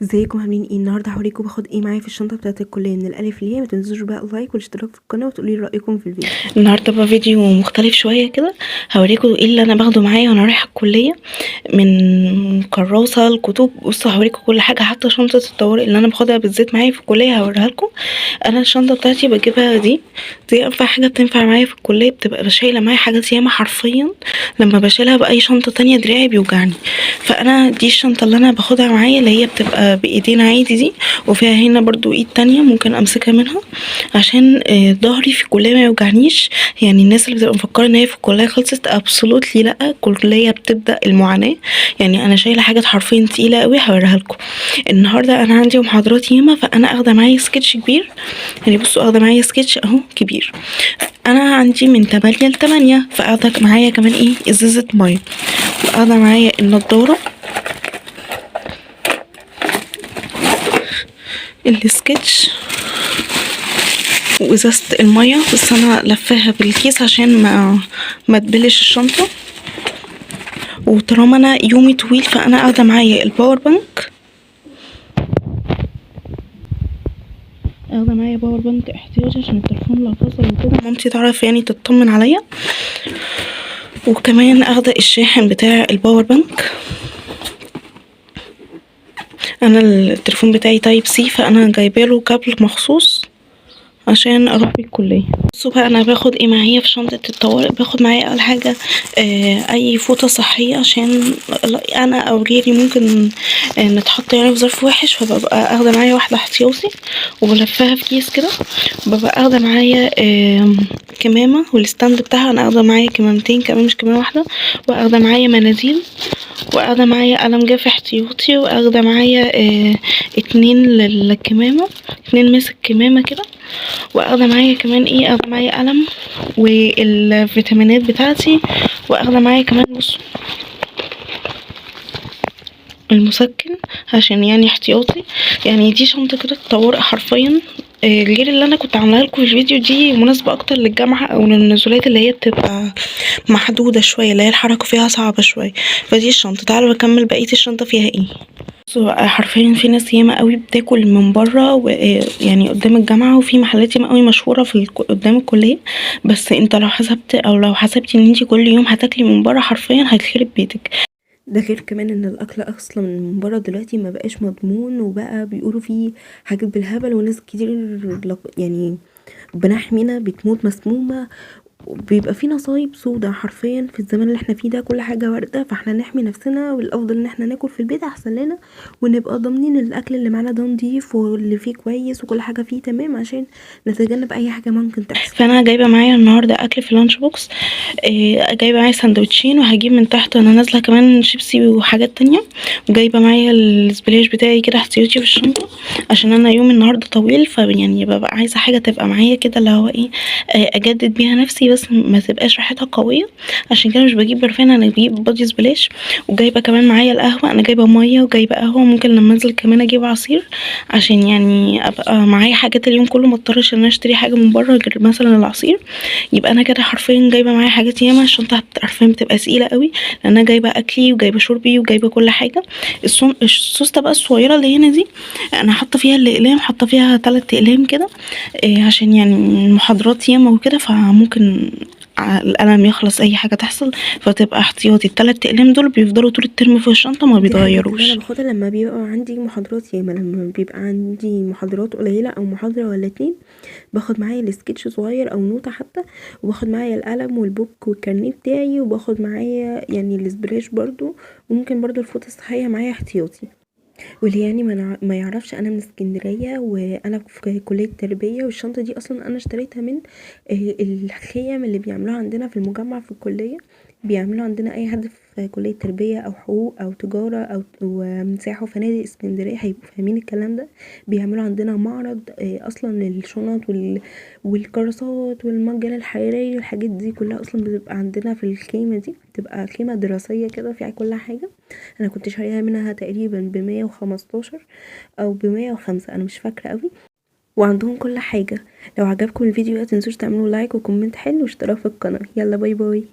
ازيكم عاملين ايه؟ النهارده هوريكم باخد ايه معايا في الشنطه بتاعه الكليه من الالف للياء. ما تنسوش بقى اللايك والاشتراك في القناه وتقولوا لي رايكم في الفيديو. النهارده بقى فيديو مختلف شويه كده. هوريكم ايه اللي انا باخده معايا وانا رايحه الكليه، من كراسه الكتب. بصوا هوريكم كل حاجه، حتى شنطه الطوارئ اللي انا باخدها بالذات معايا في الكليه هوريها لكم. انا الشنطه بتاعتي بجيبها دي انفع حاجه بتنفع معايا في الكليه، بتبقى شايله معايا حاجات ياما حرفيا. لما بشيلها باي شنطه تانية دراعي بيوجعني، فانا دي الشنطه اللي انا باخدها معايا، اللي هي بتبقى بايدين عادي دي، وفيها هنا برضو ايد تانية ممكن امسكها منها عشان ظهري في الكليه ما يوجعنيش. يعني الناس اللي بتبقى مفكره ان هي في الكليه خلصت، ابسولوتلي لا، الكليه بتبدا المعاناه. يعني انا شايله حاجات حرفيا تقيله قوي هوريها لكم. النهارده انا عندي محاضرات ياما، فانا اخده معايا سكتش كبير. يعني بصوا اخده معايا سكتش اهو كبير. انا عندي من 8 ل 8، فاخده معايا كمان ايه، ازازه ميه، واخده معايا النضاره، السكتش، وازازه الميه. بس انا لفاها بالكيس عشان ما تبلش الشنطه. وطالما انا يومي طويل فانا قاعده معايا الباور بانك، اخده معايا باور بانك احتياطي عشان التليفون لو فصل وكده مامتي تعرف يعني تطمن عليا. وكمان اخده الشاحن بتاع الباور بانك. انا التليفون بتاعي تايب سي، فانا جايباله كابل مخصوص عشان اروح بيه الكليه. بصوا بقى انا باخد ايه معايا في شنطه الطوارئ. باخد معايا اول حاجه اي فوطه صحيه، عشان انا او غيري ممكن نتحط يعني في ظرف وحش، فببقى اخده معايا واحده احتياطي وبلفها في كيس كده. ببقى اخده معايا كمامه والستاند بتاعها. انا اخده معايا كمامتين كمان مش كمامه واحده. واخده معايا مناديل، واخده معايا قلم جاف احتياطي، واخده معايا 2 للكمامه، 2 ماسك كمامه كده. واخده معايا كمان ايه، اخده معايا قلم والفيتامينات بتاعتي. واخده معايا كمان بص المسكن عشان يعني احتياطي. يعني دي شنطه كده طوارئ حرفيا. غير اللي انا كنت عاملاها لكم في الفيديو، دي مناسبه اكتر للجامعه او للنزولات اللي هي بتبقى محدوده شويه، اللي هي الحركه فيها صعبه شويه. فدي الشنطه. تعالوا بكمل بقيه الشنطه فيها ايه. حرفيا في ناس ياما قوي بتاكل من بره، يعني قدام الجامعه، وفي محلات ياما قوي مشهوره قدام الكليه. بس انت لو حسبت او لو حسبتي ان انت كل يوم هتاكلي من بره حرفيا هيتخرب بيتك. ده غير كمان ان الاكل اصلا من بره دلوقتي ما بقاش مضمون، وبقى بيقولوا فيه حاجات بالهبل، وناس كتير يعني بنحمينا بتموت مسمومه. بيبقى في نصايب سودا حرفيا في الزمن اللي احنا فيه ده. كل حاجة واردة، فاحنا نحمي نفسنا، والافضل ان احنا ناكل في البيت احسن لنا، ونبقى ضامنين الاكل اللي معانا ده نضيف واللي فيه كويس وكل حاجة فيه تمام، عشان نتجنب اي حاجة ممكن تحصل. فانا جايبه معايا النهارده اكل في لانش بوكس. جايبه معايا سندوتشين، وهجيب من تحت وانا نازله كمان شيبسي وحاجات تانية. وجايبه معايا السبلاش بتاعي كده احتياطي في الشنطه، عشان انا يوم النهارده طويل، فيعني ببقى عايزه حاجه تبقى معايا كده اللي هو ايه، اجدد بيها نفسي بس ما تبقاش ريحتها قويه. عشان كده مش بجيب برفان، انا بجيب بادي سبلاش. وجايبه كمان معايا القهوه، انا جايبه ميه وجايبه قهوه، ممكن لما انزل كمان اجيب عصير، عشان يعني ابقى معايا حاجات اليوم كله، ما اضطرش ان انا اشتري حاجه من بره غير مثلا العصير. يبقى انا كده حرفيا جايبه معايا حاجات ياما. الشنطه حرفيا بتبقى تقيله قوي، لان انا جايبه اكلي وجايبه شربي وجايبه كل حاجه. السوسته بقى الصغيره اللي هنا دي، انا حاطه فيها الاقلام، حاطه فيها 3 اقلام كده، عشان يعني المحاضرات ياما وكده، فممكن القلم يخلص اي حاجه تحصل، فتبقى احتياطي. ال3 اقلام دول بيفضلوا طول الترم في الشنطه ما دي الحاجات اللي انا بيتغيروش. باخدها لما بيبقى عندي محاضرات ياما. لما بيبقى عندي محاضرات قليلة او محاضرة ولا اتنين، باخد معايا السكتش صغير او نوتة حتى، وباخد معايا القلم والبوك والكارنيه بتاعي، وباخد معايا يعني السبلاش برضو، وممكن برضو الفوطة الصحية معايا احتياطي. واللي يعني ما يعرفش، انا من اسكندريه وانا في كليه تربيه، والشنطه دي اصلا انا اشتريتها من الخيم اللي بيعملوها عندنا في المجمع في الكليه. بيعملوا عندنا اي حد في كليه تربيه او حقوق او تجاره او سياحه وفنادق اسكندريه هيبقوا فاهمين الكلام ده. بيعملوا عندنا معرض اصلا للشنط والكراسات والمجال الحراري والحاجات دي كلها، اصلا بتبقى عندنا في الخيمه دي. بتبقى خيمه دراسيه كده فيها كل حاجه. انا كنت شاريها منها تقريبا ب115 او ب105، انا مش فاكره قوي. وعندهم كل حاجه. لو عجبكم الفيديو متنسوش تعملوا لايك وكومنت حلو واشتراك في القناه. يلا باي باي.